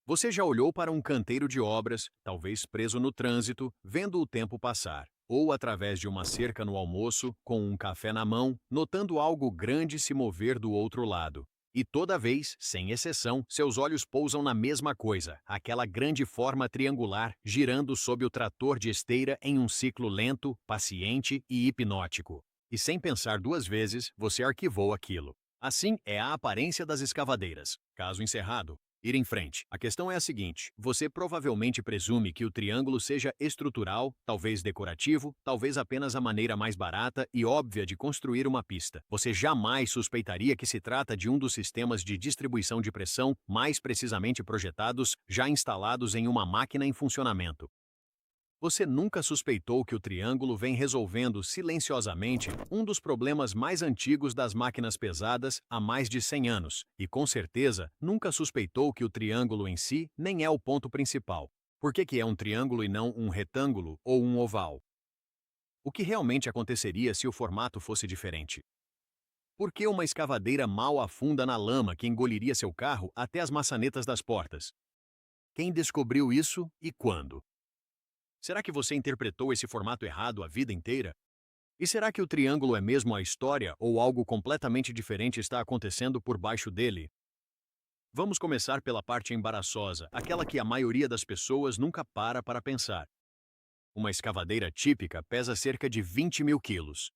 Você já olhou para um canteiro de obras, talvez preso no trânsito, vendo o tempo passar, ou através de uma cerca no almoço, com um café na mão, notando algo grande se mover do outro lado. E toda vez, sem exceção, seus olhos pousam na mesma coisa, aquela grande forma triangular girando sob o trator de esteira em um ciclo lento, paciente e hipnótico. E sem pensar duas vezes, você arquivou aquilo. Assim é a aparência das escavadeiras. Caso encerrado. Ir em frente. A questão é a seguinte: você provavelmente presume que o triângulo seja estrutural, talvez decorativo, talvez apenas a maneira mais barata e óbvia de construir uma pista. Você jamais suspeitaria que se trata de um dos sistemas de distribuição de pressão mais precisamente projetados, já instalados em uma máquina em funcionamento. Você nunca suspeitou que o triângulo vem resolvendo silenciosamente um dos problemas mais antigos das máquinas pesadas há mais de 100 anos, e com certeza nunca suspeitou que o triângulo em si nem é o ponto principal. Por que é um triângulo e não um retângulo ou um oval? O que realmente aconteceria se o formato fosse diferente? Por que uma escavadeira mal afunda na lama que engoliria seu carro até as maçanetas das portas? Quem descobriu isso e quando? Será que você interpretou esse formato errado a vida inteira? E será que o triângulo é mesmo a história ou algo completamente diferente está acontecendo por baixo dele? Vamos começar pela parte embaraçosa, aquela que a maioria das pessoas nunca para pensar. Uma escavadeira típica pesa cerca de 20 mil quilos.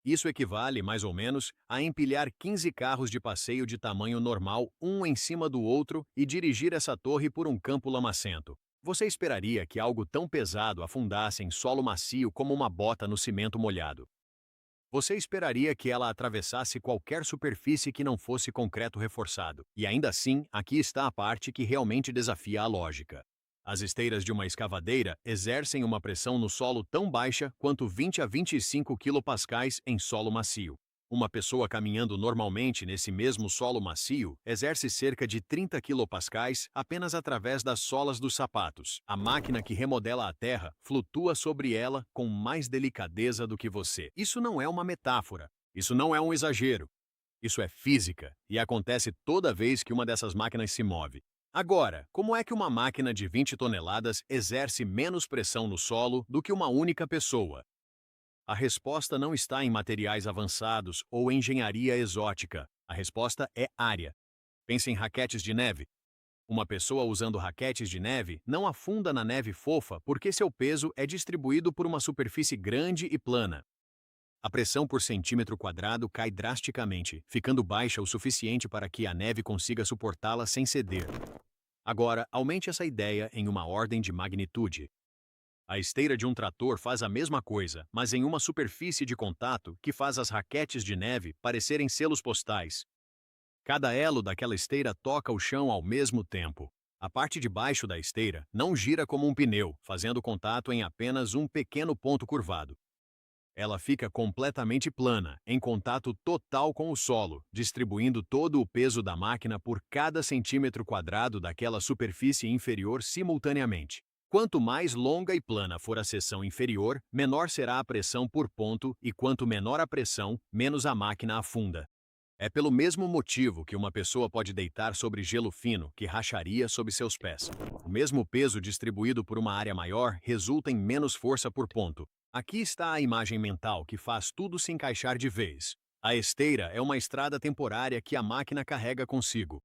Isso equivale, mais ou menos, a empilhar 15 carros de passeio de tamanho normal, um em cima do outro, e dirigir essa torre por um campo lamacento. Você esperaria que algo tão pesado afundasse em solo macio como uma bota no cimento molhado. Você esperaria que ela atravessasse qualquer superfície que não fosse concreto reforçado. E ainda assim, aqui está a parte que realmente desafia a lógica. As esteiras de uma escavadeira exercem uma pressão no solo tão baixa quanto 20 a 25 kPa em solo macio. Uma pessoa caminhando normalmente nesse mesmo solo macio exerce cerca de 30 kPa apenas através das solas dos sapatos. A máquina que remodela a Terra flutua sobre ela com mais delicadeza do que você. Isso não é uma metáfora. Isso não é um exagero. Isso é física e acontece toda vez que uma dessas máquinas se move. Agora, como é que uma máquina de 20 toneladas exerce menos pressão no solo do que uma única pessoa? A resposta não está em materiais avançados ou engenharia exótica. A resposta é área. Pense em raquetes de neve. Uma pessoa usando raquetes de neve não afunda na neve fofa porque seu peso é distribuído por uma superfície grande e plana. A pressão por centímetro quadrado cai drasticamente, ficando baixa o suficiente para que a neve consiga suportá-la sem ceder. Agora, aumente essa ideia em uma ordem de magnitude. A esteira de um trator faz a mesma coisa, mas em uma superfície de contato que faz as raquetes de neve parecerem selos postais. Cada elo daquela esteira toca o chão ao mesmo tempo. A parte de baixo da esteira não gira como um pneu, fazendo contato em apenas um pequeno ponto curvado. Ela fica completamente plana, em contato total com o solo, distribuindo todo o peso da máquina por cada centímetro quadrado daquela superfície inferior simultaneamente. Quanto mais longa e plana for a seção inferior, menor será a pressão por ponto, e quanto menor a pressão, menos a máquina afunda. É pelo mesmo motivo que uma pessoa pode deitar sobre gelo fino, que racharia sob seus pés. O mesmo peso distribuído por uma área maior resulta em menos força por ponto. Aqui está a imagem mental que faz tudo se encaixar de vez. A esteira é uma estrada temporária que a máquina carrega consigo.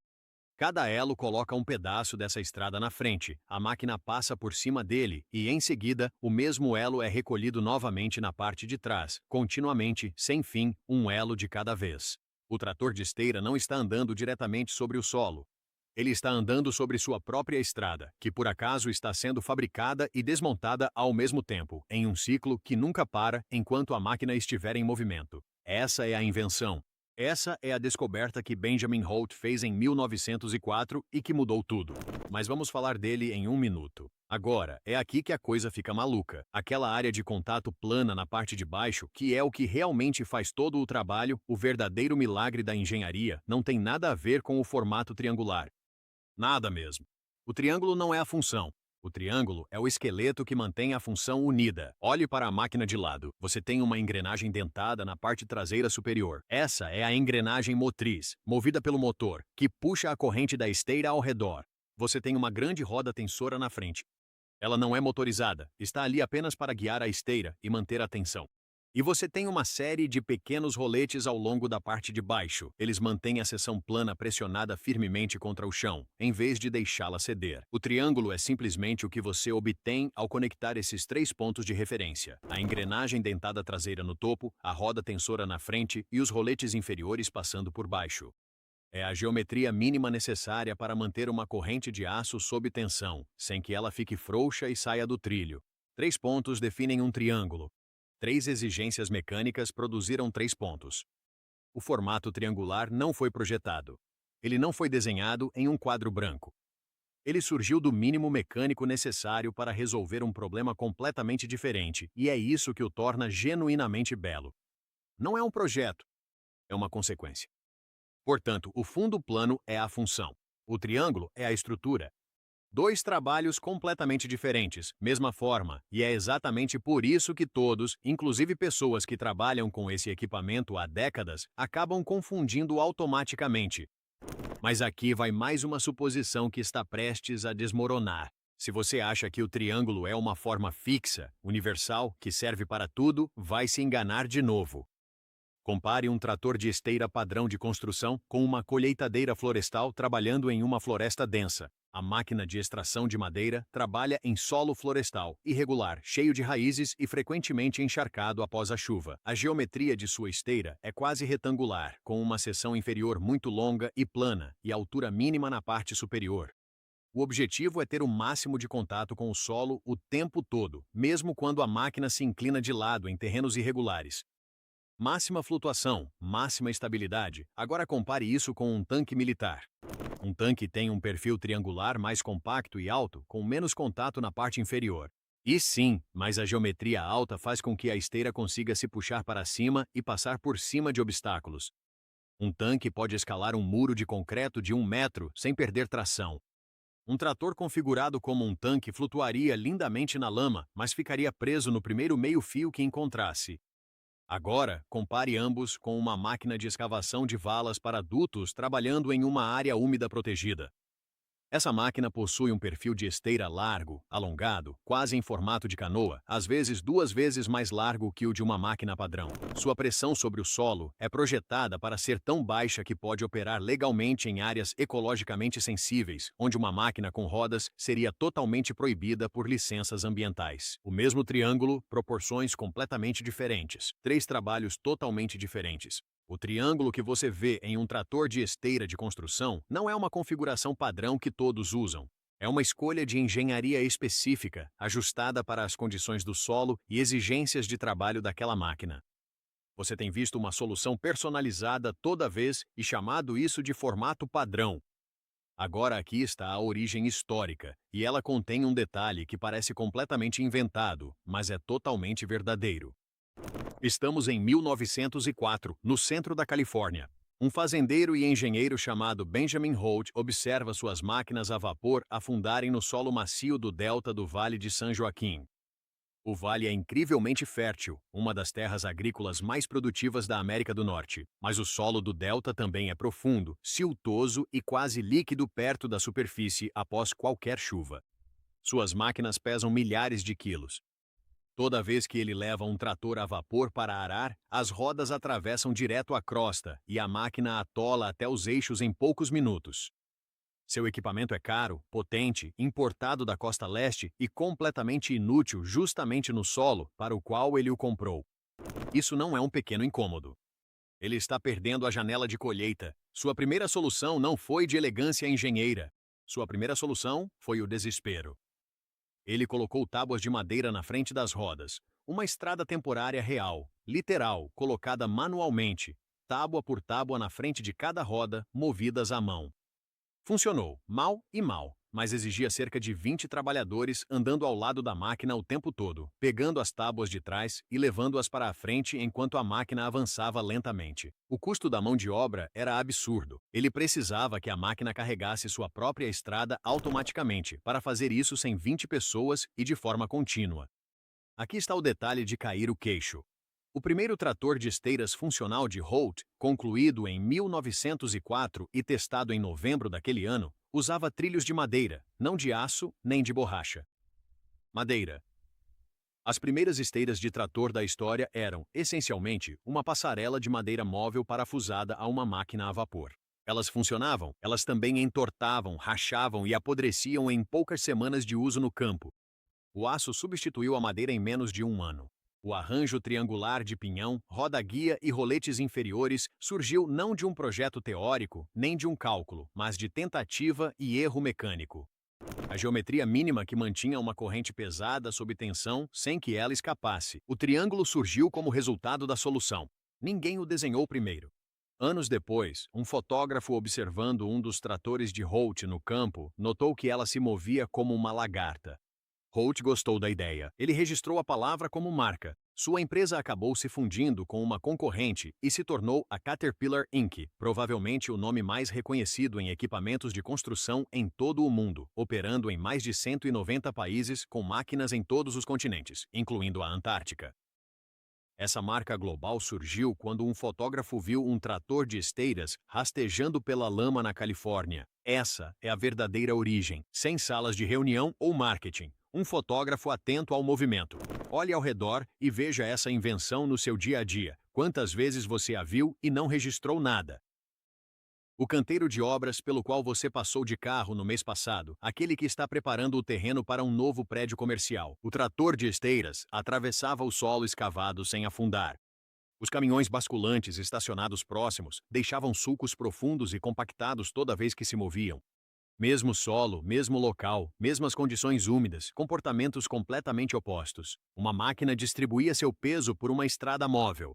Cada elo coloca um pedaço dessa estrada na frente, a máquina passa por cima dele e, em seguida, o mesmo elo é recolhido novamente na parte de trás, continuamente, sem fim, um elo de cada vez. O trator de esteira não está andando diretamente sobre o solo. Ele está andando sobre sua própria estrada, que por acaso está sendo fabricada e desmontada ao mesmo tempo, em um ciclo que nunca para enquanto a máquina estiver em movimento. Essa é a invenção. Essa é a descoberta que Benjamin Holt fez em 1904 e que mudou tudo. Mas vamos falar dele em um minuto. Agora, é aqui que a coisa fica maluca. Aquela área de contato plana na parte de baixo, que é o que realmente faz todo o trabalho, o verdadeiro milagre da engenharia, não tem nada a ver com o formato triangular. Nada mesmo. O triângulo não é a função. O triângulo é o esqueleto que mantém a função unida. Olhe para a máquina de lado. Você tem uma engrenagem dentada na parte traseira superior. Essa é a engrenagem motriz, movida pelo motor, que puxa a corrente da esteira ao redor. Você tem uma grande roda tensora na frente. Ela não é motorizada, está ali apenas para guiar a esteira e manter a tensão. E você tem uma série de pequenos roletes ao longo da parte de baixo. Eles mantêm a seção plana pressionada firmemente contra o chão, em vez de deixá-la ceder. O triângulo é simplesmente o que você obtém ao conectar esses 3 pontos de referência: a engrenagem dentada traseira no topo, a roda tensora na frente e os roletes inferiores passando por baixo. É a geometria mínima necessária para manter uma corrente de aço sob tensão, sem que ela fique frouxa e saia do trilho. 3 pontos definem um triângulo. 3 exigências mecânicas produziram 3 pontos. O formato triangular não foi projetado. Ele não foi desenhado em um quadro branco. Ele surgiu do mínimo mecânico necessário para resolver um problema completamente diferente, e é isso que o torna genuinamente belo. Não é um projeto, é uma consequência. Portanto, o fundo plano é a função. O triângulo é a estrutura. 2 trabalhos completamente diferentes, mesma forma, e é exatamente por isso que todos, inclusive pessoas que trabalham com esse equipamento há décadas, acabam confundindo automaticamente. Mas aqui vai mais uma suposição que está prestes a desmoronar. Se você acha que o triângulo é uma forma fixa, universal, que serve para tudo, vai se enganar de novo. Compare um trator de esteira padrão de construção com uma colheitadeira florestal trabalhando em uma floresta densa. A máquina de extração de madeira trabalha em solo florestal, irregular, cheio de raízes e frequentemente encharcado após a chuva. A geometria de sua esteira é quase retangular, com uma seção inferior muito longa e plana, e altura mínima na parte superior. O objetivo é ter o máximo de contato com o solo o tempo todo, mesmo quando a máquina se inclina de lado em terrenos irregulares. Máxima flutuação, máxima estabilidade. Agora compare isso com um tanque militar. Um tanque tem um perfil triangular mais compacto e alto, com menos contato na parte inferior. E sim, mas a geometria alta faz com que a esteira consiga se puxar para cima e passar por cima de obstáculos. Um tanque pode escalar um muro de concreto de 1 metro sem perder tração. Um trator configurado como um tanque flutuaria lindamente na lama, mas ficaria preso no primeiro meio-fio que encontrasse. Agora, compare ambos com uma máquina de escavação de valas para dutos trabalhando em uma área úmida protegida. Essa máquina possui um perfil de esteira largo, alongado, quase em formato de canoa, às vezes 2 vezes mais largo que o de uma máquina padrão. Sua pressão sobre o solo é projetada para ser tão baixa que pode operar legalmente em áreas ecologicamente sensíveis, onde uma máquina com rodas seria totalmente proibida por licenças ambientais. O mesmo triângulo, proporções completamente diferentes. 3 trabalhos totalmente diferentes. O triângulo que você vê em um trator de esteira de construção não é uma configuração padrão que todos usam. É uma escolha de engenharia específica, ajustada para as condições do solo e exigências de trabalho daquela máquina. Você tem visto uma solução personalizada toda vez e chamado isso de formato padrão. Agora aqui está a origem histórica, e ela contém um detalhe que parece completamente inventado, mas é totalmente verdadeiro. Estamos em 1904, no centro da Califórnia. Um fazendeiro e engenheiro chamado Benjamin Holt observa suas máquinas a vapor afundarem no solo macio do delta do Vale de San Joaquim. O vale é incrivelmente fértil, uma das terras agrícolas mais produtivas da América do Norte. Mas o solo do delta também é profundo, siltoso e quase líquido perto da superfície após qualquer chuva. Suas máquinas pesam milhares de quilos. Toda vez que ele leva um trator a vapor para arar, as rodas atravessam direto a crosta e a máquina atola até os eixos em poucos minutos. Seu equipamento é caro, potente, importado da costa leste e completamente inútil justamente no solo para o qual ele o comprou. Isso não é um pequeno incômodo. Ele está perdendo a janela de colheita. Sua primeira solução não foi de elegância engenheira. Sua primeira solução foi o desespero. Ele colocou tábuas de madeira na frente das rodas, uma estrada temporária real, literal, colocada manualmente, tábua por tábua na frente de cada roda, movidas à mão. Funcionou, mal e mal, mas exigia cerca de 20 trabalhadores andando ao lado da máquina o tempo todo, pegando as tábuas de trás e levando-as para a frente enquanto a máquina avançava lentamente. O custo da mão de obra era absurdo. Ele precisava que a máquina carregasse sua própria estrada automaticamente, para fazer isso sem 20 pessoas e de forma contínua. Aqui está o detalhe de cair o queixo. O primeiro trator de esteiras funcional de Holt, concluído em 1904 e testado em novembro daquele ano, usava trilhos de madeira, não de aço nem de borracha. Madeira. As primeiras esteiras de trator da história eram, essencialmente, uma passarela de madeira móvel parafusada a uma máquina a vapor. Elas funcionavam, elas também entortavam, rachavam e apodreciam em poucas semanas de uso no campo. O aço substituiu a madeira em menos de um ano. O arranjo triangular de pinhão, roda-guia e roletes inferiores surgiu não de um projeto teórico, nem de um cálculo, mas de tentativa e erro mecânico. A geometria mínima que mantinha uma corrente pesada sob tensão sem que ela escapasse. O triângulo surgiu como resultado da solução. Ninguém o desenhou primeiro. Anos depois, um fotógrafo observando um dos tratores de Holt no campo, notou que ela se movia como uma lagarta. Holt gostou da ideia. Ele registrou a palavra como marca. Sua empresa acabou se fundindo com uma concorrente e se tornou a Caterpillar Inc., provavelmente o nome mais reconhecido em equipamentos de construção em todo o mundo, operando em mais de 190 países com máquinas em todos os continentes, incluindo a Antártica. Essa marca global surgiu quando um fotógrafo viu um trator de esteiras rastejando pela lama na Califórnia. Essa é a verdadeira origem, sem salas de reunião ou marketing. Um fotógrafo atento ao movimento. Olhe ao redor e veja essa invenção no seu dia a dia. Quantas vezes você a viu e não registrou nada? O canteiro de obras pelo qual você passou de carro no mês passado, aquele que está preparando o terreno para um novo prédio comercial. O trator de esteiras atravessava o solo escavado sem afundar. Os caminhões basculantes estacionados próximos deixavam sulcos profundos e compactados toda vez que se moviam. Mesmo solo, mesmo local, mesmas condições úmidas, comportamentos completamente opostos. Uma máquina distribuía seu peso por uma estrada móvel.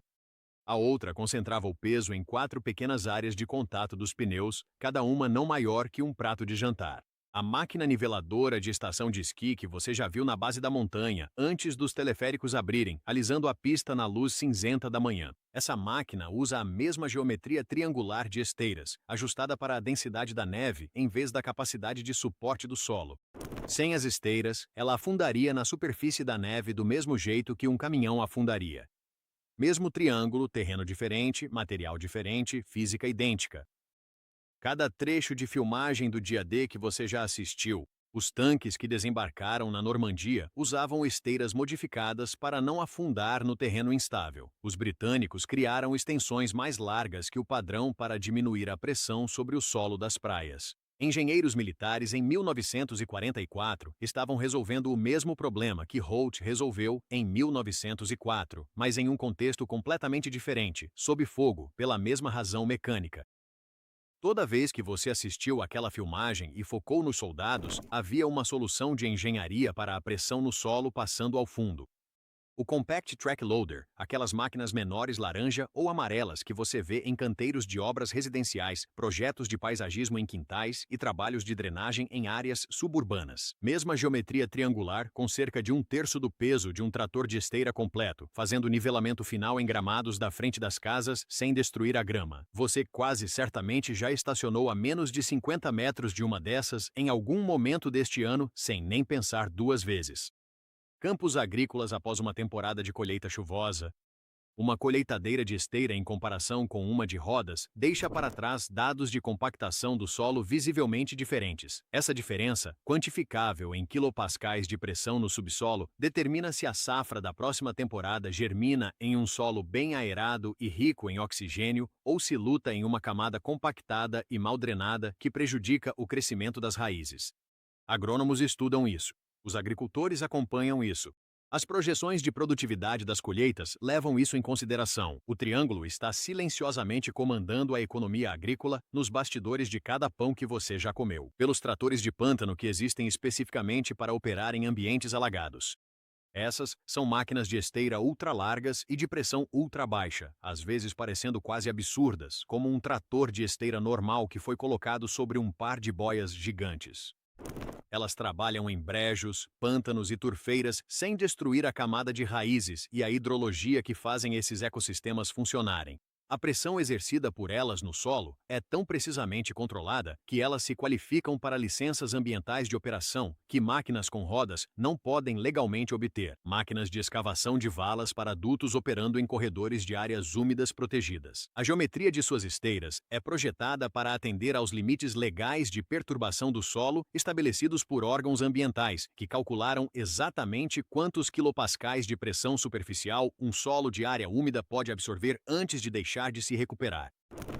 A outra concentrava o peso em 4 pequenas áreas de contato dos pneus, cada uma não maior que um prato de jantar. A máquina niveladora de estação de esqui que você já viu na base da montanha, antes dos teleféricos abrirem, alisando a pista na luz cinzenta da manhã. Essa máquina usa a mesma geometria triangular de esteiras, ajustada para a densidade da neve em vez da capacidade de suporte do solo. Sem as esteiras, ela afundaria na superfície da neve do mesmo jeito que um caminhão afundaria. Mesmo triângulo, terreno diferente, material diferente, física idêntica. Cada trecho de filmagem do dia D que você já assistiu, os tanques que desembarcaram na Normandia usavam esteiras modificadas para não afundar no terreno instável. Os britânicos criaram extensões mais largas que o padrão para diminuir a pressão sobre o solo das praias. Engenheiros militares em 1944 estavam resolvendo o mesmo problema que Holt resolveu em 1904, mas em um contexto completamente diferente, sob fogo, pela mesma razão mecânica. Toda vez que você assistiu àquela filmagem e focou nos soldados, havia uma solução de engenharia para a pressão no solo passando ao fundo. O Compact Track Loader, aquelas máquinas menores laranja ou amarelas que você vê em canteiros de obras residenciais, projetos de paisagismo em quintais e trabalhos de drenagem em áreas suburbanas. Mesma geometria triangular, com cerca de 1/3 do peso de um trator de esteira completo, fazendo nivelamento final em gramados da frente das casas sem destruir a grama. Você quase certamente já estacionou a menos de 50 metros de uma dessas em algum momento deste ano, sem nem pensar 2 vezes. Campos agrícolas após uma temporada de colheita chuvosa. Uma colheitadeira de esteira em comparação com uma de rodas deixa para trás dados de compactação do solo visivelmente diferentes. Essa diferença, quantificável em quilopascais de pressão no subsolo, determina se a safra da próxima temporada germina em um solo bem aerado e rico em oxigênio ou se luta em uma camada compactada e mal drenada que prejudica o crescimento das raízes. Agrônomos estudam isso. Os agricultores acompanham isso. As projeções de produtividade das colheitas levam isso em consideração. O triângulo está silenciosamente comandando a economia agrícola nos bastidores de cada pão que você já comeu, pelos tratores de pântano que existem especificamente para operar em ambientes alagados. Essas são máquinas de esteira ultra largas e de pressão ultra baixa, às vezes parecendo quase absurdas, como um trator de esteira normal que foi colocado sobre um par de boias gigantes. Elas trabalham em brejos, pântanos e turfeiras sem destruir a camada de raízes e a hidrologia que fazem esses ecossistemas funcionarem. A pressão exercida por elas no solo é tão precisamente controlada que elas se qualificam para licenças ambientais de operação que máquinas com rodas não podem legalmente obter. Máquinas de escavação de valas para dutos operando em corredores de áreas úmidas protegidas. A geometria de suas esteiras é projetada para atender aos limites legais de perturbação do solo estabelecidos por órgãos ambientais, que calcularam exatamente quantos quilopascais de pressão superficial um solo de área úmida pode absorver antes de deixar de se recuperar.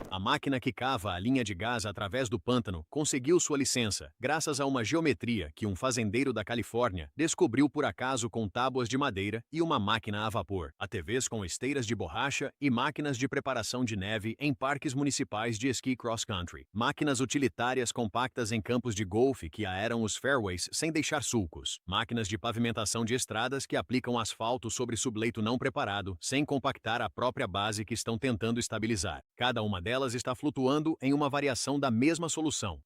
A máquina que cava a linha de gás através do pântano conseguiu sua licença, graças a uma geometria que um fazendeiro da Califórnia descobriu por acaso com tábuas de madeira e uma máquina a vapor, ATVs com esteiras de borracha e máquinas de preparação de neve em parques municipais de esqui cross-country. Máquinas utilitárias compactas em campos de golfe que aeram os fairways sem deixar sulcos. Máquinas de pavimentação de estradas que aplicam asfalto sobre subleito não preparado, sem compactar a própria base que estão tentando estabilizar. Cada uma delas está flutuando em uma variação da mesma solução.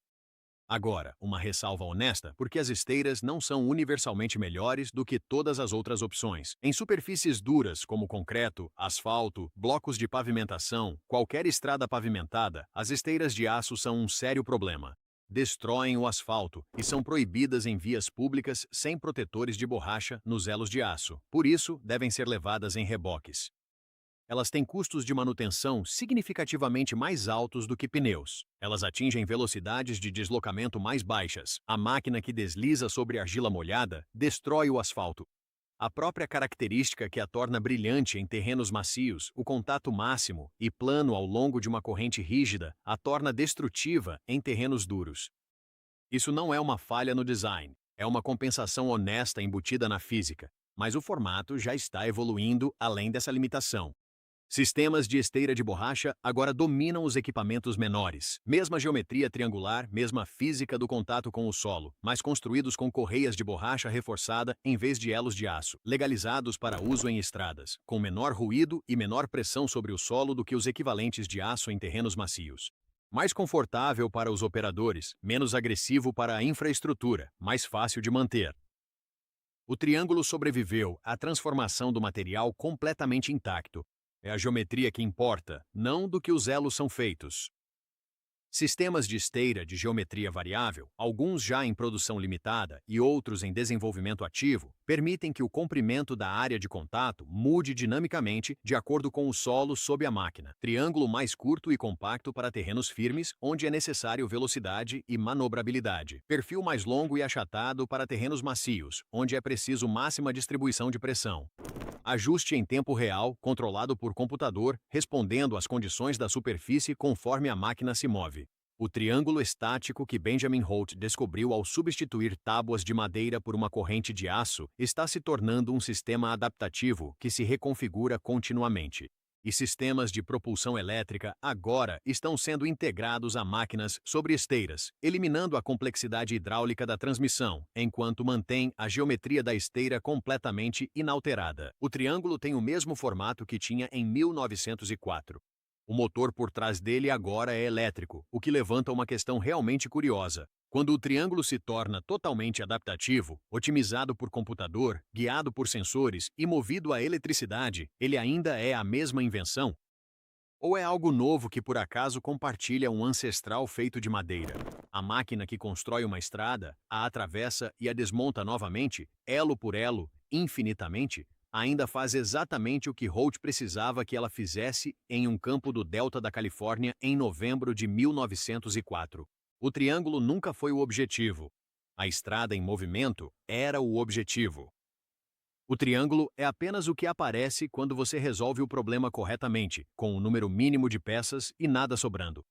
Agora, uma ressalva honesta, porque as esteiras não são universalmente melhores do que todas as outras opções. Em superfícies duras como concreto, asfalto, blocos de pavimentação, qualquer estrada pavimentada, as esteiras de aço são um sério problema. Destroem o asfalto e são proibidas em vias públicas sem protetores de borracha nos elos de aço. Por isso, devem ser levadas em reboques. Elas têm custos de manutenção significativamente mais altos do que pneus. Elas atingem velocidades de deslocamento mais baixas. A máquina que desliza sobre argila molhada destrói o asfalto. A própria característica que a torna brilhante em terrenos macios, o contato máximo e plano ao longo de uma corrente rígida, a torna destrutiva em terrenos duros. Isso não é uma falha no design, é uma compensação honesta embutida na física, mas o formato já está evoluindo além dessa limitação. Sistemas de esteira de borracha agora dominam os equipamentos menores. Mesma geometria triangular, mesma física do contato com o solo, mas construídos com correias de borracha reforçada em vez de elos de aço, legalizados para uso em estradas, com menor ruído e menor pressão sobre o solo do que os equivalentes de aço em terrenos macios. Mais confortável para os operadores, menos agressivo para a infraestrutura, mais fácil de manter. O triângulo sobreviveu à transformação do material completamente intacto. É a geometria que importa, não do que os elos são feitos. Sistemas de esteira de geometria variável, alguns já em produção limitada e outros em desenvolvimento ativo, permitem que o comprimento da área de contato mude dinamicamente de acordo com o solo sob a máquina. Triângulo mais curto e compacto para terrenos firmes, onde é necessário velocidade e manobrabilidade. Perfil mais longo e achatado para terrenos macios, onde é preciso máxima distribuição de pressão. Ajuste em tempo real, controlado por computador, respondendo às condições da superfície conforme a máquina se move. O triângulo estático que Benjamin Holt descobriu ao substituir tábuas de madeira por uma corrente de aço está se tornando um sistema adaptativo que se reconfigura continuamente. E sistemas de propulsão elétrica agora estão sendo integrados a máquinas sobre esteiras, eliminando a complexidade hidráulica da transmissão, enquanto mantém a geometria da esteira completamente inalterada. O triângulo tem o mesmo formato que tinha em 1904. O motor por trás dele agora é elétrico, o que levanta uma questão realmente curiosa. Quando o triângulo se torna totalmente adaptativo, otimizado por computador, guiado por sensores e movido a eletricidade, ele ainda é a mesma invenção? Ou é algo novo que por acaso compartilha um ancestral feito de madeira? A máquina que constrói uma estrada, a atravessa e a desmonta novamente, elo por elo, infinitamente, ainda faz exatamente o que Holt precisava que ela fizesse em um campo do delta da Califórnia em novembro de 1904. O triângulo nunca foi o objetivo. A estrada em movimento era o objetivo. O triângulo é apenas o que aparece quando você resolve o problema corretamente, com um número mínimo de peças e nada sobrando.